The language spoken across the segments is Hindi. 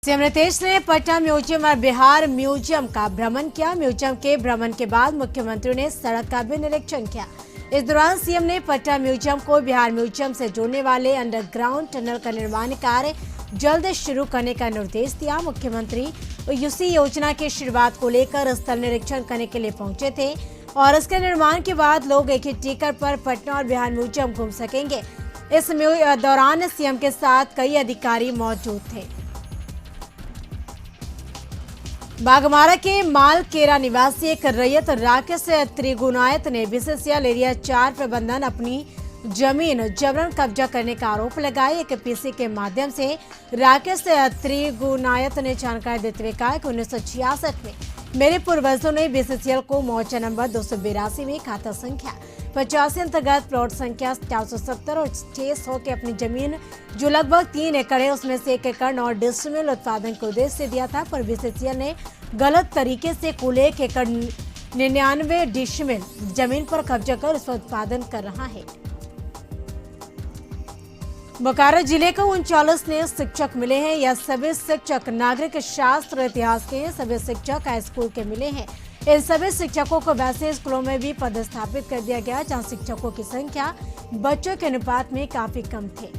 सीएम नीतीश ने पटना म्यूजियम और बिहार म्यूजियम का भ्रमण किया। म्यूजियम के भ्रमण के बाद मुख्यमंत्री ने सड़क का भी निरीक्षण किया। इस दौरान सीएम ने पटना म्यूजियम को बिहार म्यूजियम से जोड़ने वाले अंडरग्राउंड टनल का निर्माण कार्य जल्द शुरू करने का निर्देश दिया। मुख्यमंत्री उसी योजना की शुरुआत को लेकर स्थल निरीक्षण करने के लिए पहुंचे थे और इसके निर्माण के बाद लोग एक ही टिकट पर पटना और बिहार म्यूजियम घूम सकेंगे। इस दौरान सीएम के साथ कई अधिकारी मौजूद थे। बागमारा के मालकेरा निवासी एक रैयत राकेश त्रिगुनायत ने बीसीसीएल एरिया 4 प्रबंधन अपनी जमीन जबरन कब्जा करने का आरोप लगाया। एक पीसी के माध्यम से राकेश त्रिगुनायत ने जानकारी देते हुए कहा कि 1966 में मेरे पूर्वजों ने बीसीसीएल को मोर्चा नंबर 282 में खाता संख्या 85 अंतर्गत प्लॉट संख्या 470 और 600 की अपनी जमीन जो लगभग 3 एकड़ है उसमें से 1 एकड़ 9 डिसमिल उत्पादन के उद्देश्य से दिया था, पर बीसीसीएल ने गलत तरीके से कुल 1 एकड़ 99 डिसमिल जमीन पर कब्जा कर उस पर उत्पादन कर रहा है। बोकारो जिले को 39 नए शिक्षक मिले हैं। यह सभी शिक्षक नागरिक शास्त्र इतिहास के हैं। सभी शिक्षक हाई स्कूल के मिले हैं। इन सभी शिक्षकों को वैसे स्कूलों में भी पदस्थापित कर दिया गया जहां शिक्षकों की संख्या बच्चों के अनुपात में काफी कम थे।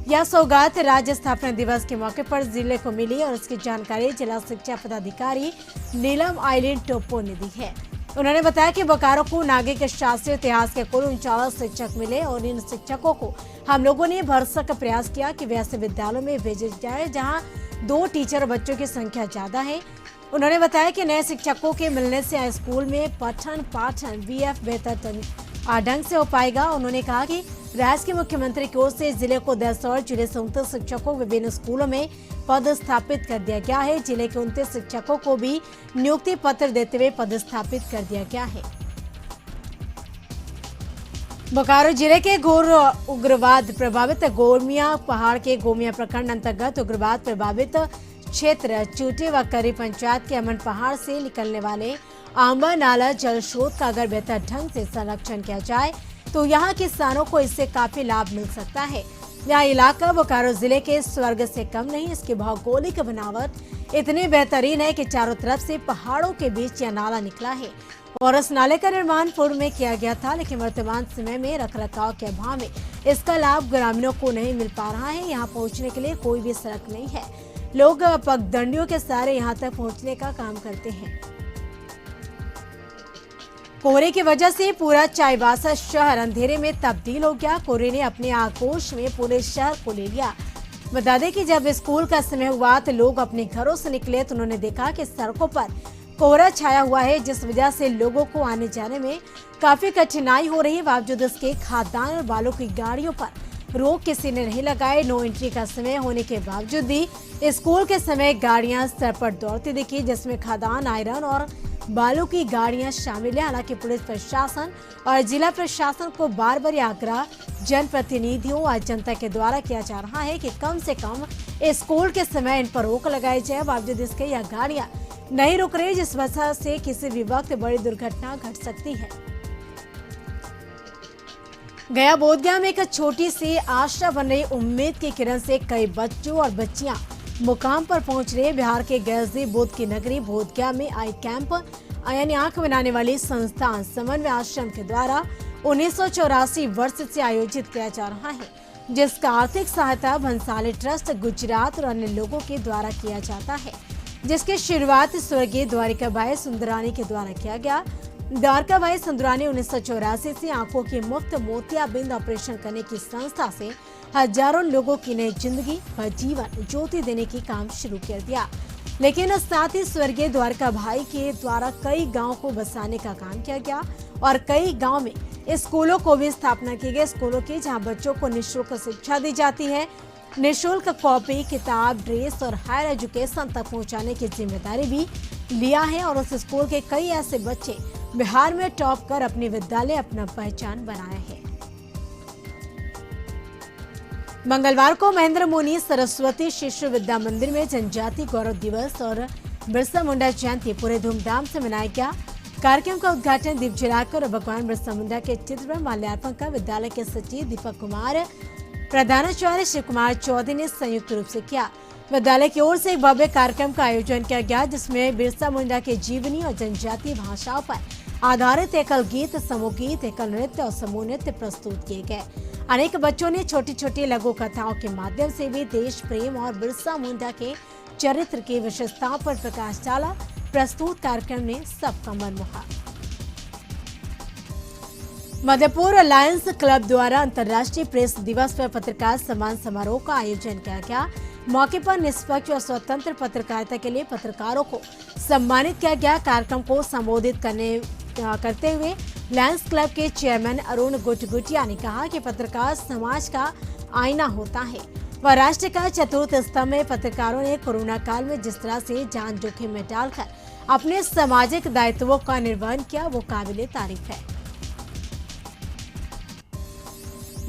यह सौगात राज्य स्थापना दिवस के मौके पर जिले को मिली और इसकी जानकारी जिला शिक्षा पदाधिकारी नीलम आइलिन टोप्पो ने दी है। उन्होंने बताया कि बोकारो को नागरिक शास्त्रीय इतिहास के कुल 39 शिक्षक मिले और इन शिक्षकों को हम लोगों ने भरसक प्रयास किया कि वे ऐसे विद्यालयों में भेजे जाए जहां 2 टीचर और बच्चों की संख्या ज्यादा है। उन्होंने बताया कि नए शिक्षकों के मिलने से स्कूल में पठन पाठन बीएफ बेहतर ढंग से हो पाएगा। उन्होंने कहा कि राज्य के मुख्यमंत्री की ओर से जिले को 10 और जिले से 29 शिक्षकों को विभिन्न स्कूलों में पदस्थापित कर दिया गया है। जिले के 29 शिक्षकों को भी नियुक्ति पत्र देते हुए पदस्थापित कर दिया गया है। बोकारो जिले के घोर उग्रवाद प्रभावित गोमिया पहाड़ के गोमिया प्रखंड अंतर्गत उग्रवाद प्रभावित क्षेत्र चूटे व करी पंचायत के अमन पहाड़ से निकलने वाले आंबा नाला जल स्रोत का अगर बेहतर ढंग से संरक्षण किया जाए तो यहाँ किसानों को इससे काफी लाभ मिल सकता है। यह इलाका बोकारो जिले के स्वर्ग से कम नहीं। इसकी भौगोलिक बनावट इतनी बेहतरीन है कि चारों तरफ से पहाड़ों के बीच यह नाला निकला है और इस नाले का निर्माण पूर्व में किया गया था, लेकिन वर्तमान समय में रखरखाव के अभाव में इसका लाभ ग्रामीणों को नहीं मिल पा रहा है। यहाँ पहुँचने के लिए कोई भी सड़क नहीं है। लोग पगडंडियों के सहारे यहाँ तक पहुँचने का काम करते हैं। कोहरे की वजह से पूरा चाईबासा शहर अंधेरे में तब्दील हो गया। कोहरे ने अपने आक्रोश में पूरे शहर को ले लिया। बता दें कि जब स्कूल का समय हुआ तो लोग अपने घरों से निकले तो उन्होंने देखा कि सड़कों पर कोहरा छाया हुआ है, जिस वजह से लोगों को आने जाने में काफी कठिनाई हो रही है। बावजूद इसके खाद्यान्न और बालू की गाड़ियों पर रोक किसी ने नहीं लगाए। नो एंट्री का समय होने के बावजूद भी स्कूल के समय गाड़ियां सर पर दौड़ती दिखी, जिसमें खाद्यान्न, आयरन और बालू की गाड़ियां शामिल है। हालांकि पुलिस प्रशासन और जिला प्रशासन को बार बार आग्रह जनप्रतिनिधियों और जनता के द्वारा किया जा रहा है कि कम से कम स्कूल के समय इन पर रोक लगाई जाए। बावजूद इसके यह गाड़ियां नहीं रुक रही, जिस वजह से किसी भी वक्त बड़ी दुर्घटना घट सकती है। गया बोधगया में एक छोटी सी आशा बन रही उम्मीद की किरण से कई बच्चों और बच्चियां मुकाम पर पहुंच रहे। बिहार के गैजी बोध की नगरी बोधगया में आई कैंप यानी आंख बनाने वाली संस्थान समन्वय आश्रम के द्वारा 1984 वर्ष से आयोजित किया जा रहा है, जिसका आर्थिक सहायता भंसाली ट्रस्ट गुजरात और अन्य लोगों के द्वारा किया जाता है, जिसकी शुरुआत स्वर्गीय द्वारिकाबाई सुंदरानी के द्वारा किया गया। द्वारकाबाई सुंदरानी 1984 से आंखों की मुफ्त मोतियाबिंद ऑपरेशन करने की संस्था से हजारों लोगों की नई जिंदगी व जीवन ज्योति देने की काम शुरू कर दिया। लेकिन साथ ही स्वर्गीय द्वारकाबाई के द्वारा कई गांवों को बसाने का काम किया गया और कई गांव में स्कूलों को भी स्थापना की गई। स्कूलों की जहां बच्चों को निःशुल्क शिक्षा दी जाती है। निःशुल्क कॉपी, किताब, ड्रेस और हायर एजुकेशन तक पहुँचाने की जिम्मेदारी भी लिया है और उस स्कूल के कई ऐसे बच्चे बिहार में टॉप कर अपने विद्यालय अपना पहचान बनाया है। मंगलवार को महेंद्र मुनि सरस्वती शिशु विद्या मंदिर में जनजाति गौरव दिवस और बिरसा मुंडा जयंती पूरे धूमधाम से मनाया गया। कार्यक्रम का उद्घाटन दीप जलाकर और भगवान बिरसा मुंडा के चित्र पर माल्यार्पण कर विद्यालय के सचिव दीपक कुमार, प्रधानाचार्य शिव कुमार चौधरी ने संयुक्त रूप से किया। विद्यालय की ओर से एक भव्य कार्यक्रम का आयोजन किया गया, जिसमें बिरसा मुंडा के जीवनी और जनजातीय भाषाओं पर आधारित एकल गीत, समूह गीत, एकल नृत्य और समूह नृत्य प्रस्तुत किए गए। अनेक बच्चों ने छोटी छोटी लघु कथाओं के माध्यम से भी देश प्रेम और बिरसा मुंडा के चरित्र की विशेषताओं पर प्रकाश डाला। प्रस्तुत कार्यक्रम ने सबका मन मोहा। मधुपुर अलायंस क्लब द्वारा अंतर्राष्ट्रीय प्रेस दिवस पर पत्रकार सम्मान समारोह का आयोजन किया गया। मौके पर निष्पक्ष और स्वतंत्र पत्रकारिता के लिए पत्रकारों को सम्मानित किया गया। कार्यक्रम को संबोधित करते हुए लायंस क्लब के चेयरमैन अरुण गुटगुटिया ने कहा कि पत्रकार समाज का आईना होता है। वह राष्ट्र का चतुर्थ स्तंभ में पत्रकारों ने कोरोना काल में जिस तरह से जान जोखिम में डालकर अपने सामाजिक दायित्वों का निर्वहन किया, वो काबिले तारीफ है।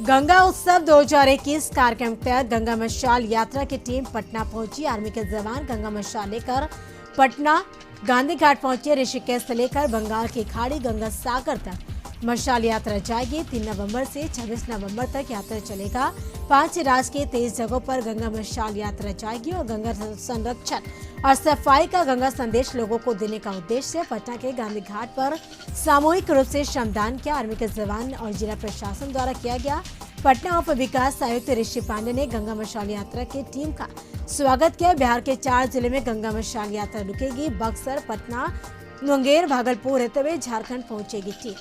गंगा उत्सव 2021 कार्यक्रम के तहत गंगा मशाल यात्रा की टीम पटना पहुंची। आर्मी के जवान गंगा मशाल लेकर पटना गांधी घाट पहुंचे। ऋषिकेश से लेकर बंगाल की खाड़ी गंगा सागर तक मशाल यात्रा जाएगी। 3 नवंबर से 26 नवंबर तक यात्रा चलेगा। 5 राज्य के 23 जगहों पर गंगा मशाल यात्रा जाएगी और गंगा संरक्षण और सफाई का गंगा संदेश लोगों को देने का उद्देश्य है। पटना के गांधी घाट पर सामूहिक रूप से श्रमदान किया आर्मी के जवान और जिला प्रशासन द्वारा किया गया। पटना उप विकास आयुक्त ऋषि पांडे ने गंगा मशाल यात्रा की टीम का स्वागत किया। बिहार के 4 जिले में गंगा मशाल यात्रा रुकेगी। बक्सर, पटना, मुंगेर, भागलपुर होते हुए झारखंड पहुंचेगी टीम।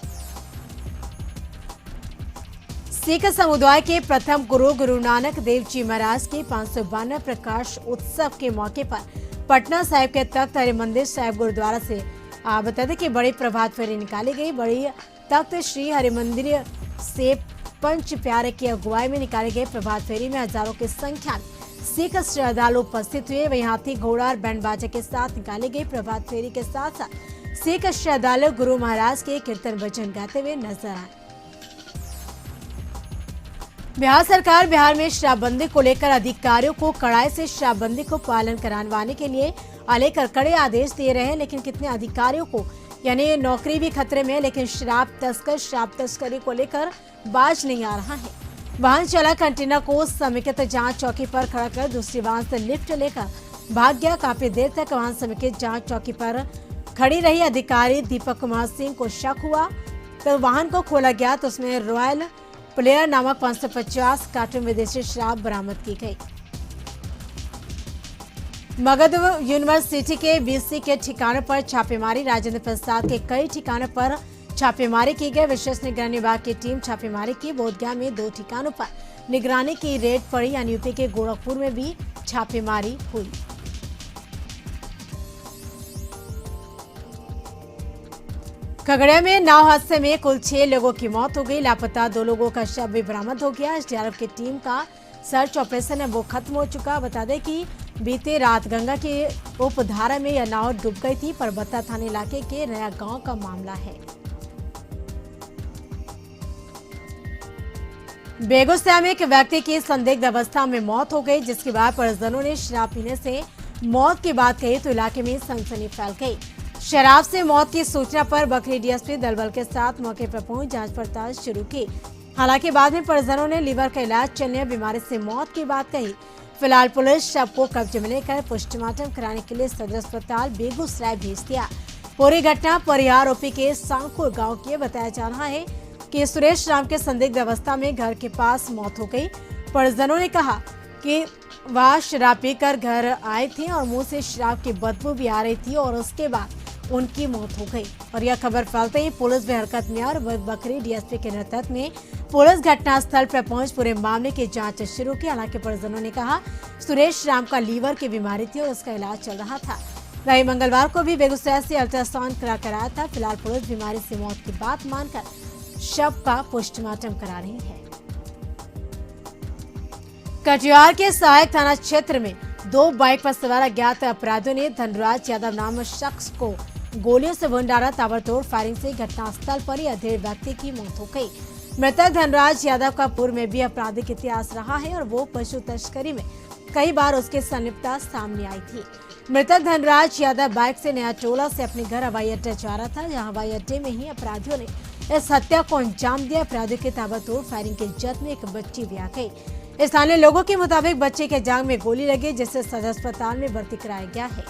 सिख समुदाय के प्रथम गुरु नानक देव जी महाराज के 592 प्रकाश उत्सव के मौके पर पटना साहिब के तख्त हरिमंदिर साहिब गुरुद्वारा से बता दें कि बड़ी प्रभात फेरी निकाली गई। बड़ी तख्त श्री हरिमंदिर से पंच प्यारे की अगुवाई में निकाली गई प्रभात फेरी में हजारों की संख्या में सिख श्रद्धालु उपस्थित हुए। वहीं हाथी, घोड़ा और बैंड बाजा के साथ निकाली गई प्रभात फेरी के साथ साथ सिख श्रद्धालु गुरु महाराज के कीर्तन भजन गाते हुए नजर आए। बिहार सरकार बिहार में शराबबंदी को लेकर अधिकारियों को कड़ाई से शराबबंदी को पालन करवाने के लिए लेकर कड़े आदेश दे रहे हैं, लेकिन कितने अधिकारियों को यानी नौकरी भी खतरे में है। लेकिन शराब तस्करी को लेकर बाज नहीं आ रहा है। वाहन चालक कंटेनर को समेकित जांच चौकी पर खड़ा कर दूसरी वाहन से लिफ्ट लेकर भाग गया। काफी देर तक वाहन समेकित जांच चौकी पर खड़ी रही। अधिकारी दीपक कुमार सिंह को शक हुआ तो वाहन को खोला गया तो उसमें रॉयल प्लेयर नामक 550 कार्टून विदेशी शराब बरामद की गई। मगध यूनिवर्सिटी के बीसी के ठिकानों पर छापेमारी। राजेंद्र प्रसाद के कई ठिकानों पर छापेमारी की गई। विशेष निगरानी विभाग की टीम छापेमारी की। बोधगया में 2 ठिकानों पर निगरानी की रेड पड़ी। यूपी के गोरखपुर में भी छापेमारी हुई। खगड़िया में नाव हादसे में कुल 6 लोगों की मौत हो गई। लापता 2 लोगों का शव भी बरामद हो गया। एसडीआरएफ की टीम का सर्च ऑपरेशन है वो खत्म हो चुका। बता दें कि बीते रात गंगा के उपधारा में यह नाव डूब गई थी। परबत्ता थाना इलाके के नया गांव का मामला है। बेगूसराय में एक व्यक्ति की संदिग्ध अवस्था में मौत हो गई, जिसके बाद परिजनों ने शराब पीने से मौत की बात कही तो इलाके में सनसनी फैल गई। शराब से मौत की सूचना पर बखरी डीएसपी दलबल के साथ मौके पर पहुंच जांच पड़ताल शुरू की। हालांकि बाद में परिजनों ने लीवर का इलाज चलने बीमारी से मौत की बात कही। फिलहाल पुलिस शव को कब्जे में लेकर पोस्टमार्टम कराने के लिए सदर अस्पताल बेगूसराय भेज दिया। पूरी घटना परिहार ओपी के सांकुर गांव की बताया जा रहा है कि सुरेश राम के संदिग्ध अवस्था में घर के पास मौत हो गई। परिजनों ने कहा कि वह शराब पीकर घर आए थे और मुंह से शराब की बदबू भी आ रही थी और उसके बाद उनकी मौत हो गई। और यह खबर फैलते ही पुलिस भी हरकत में और बखरी डीएसपी के नेतृत्व में पुलिस घटनास्थल पर पहुंच पूरे मामले की जांच शुरू की। हालांकि परिजनों ने कहा सुरेश राम का लीवर की बीमारी थी और उसका इलाज चल रहा था। वहीं मंगलवार को भी बेगूसराय से अल्ट्रासाउंड कराया था। फिलहाल पुलिस बीमारी से मौत की बात मानकर शव का पोस्टमार्टम करा रही है। कटिहार के सहायक थाना क्षेत्र में 2 बाइक पर सवार अज्ञात अपराधियों ने धनराज यादव नामक शख्स को गोलियों से भून डाला। ताबड़तोड़ फायरिंग से घटनास्थल पर ही अधेड़ व्यक्ति की मौत हो गई। मृतक धनराज यादव का पूर्व में भी आपराधिक इतिहास रहा है और वो पशु तस्करी में कई बार उसकी संलिप्तता सामने आई थी। मृतक धनराज यादव बाइक से नया टोला से अपने घर हवाई अड्डे जा रहा था, जहां हवाई अड्डे में ही अपराधियों ने इस हत्या को अंजाम दिया। अपराधियों के ताबड़तोड़ फायरिंग के जद में एक बच्ची भी आ गई। स्थानीय लोगों के मुताबिक बच्चे के जांघ में गोली लगी, जिसे सदर अस्पताल में भर्ती कराया गया है।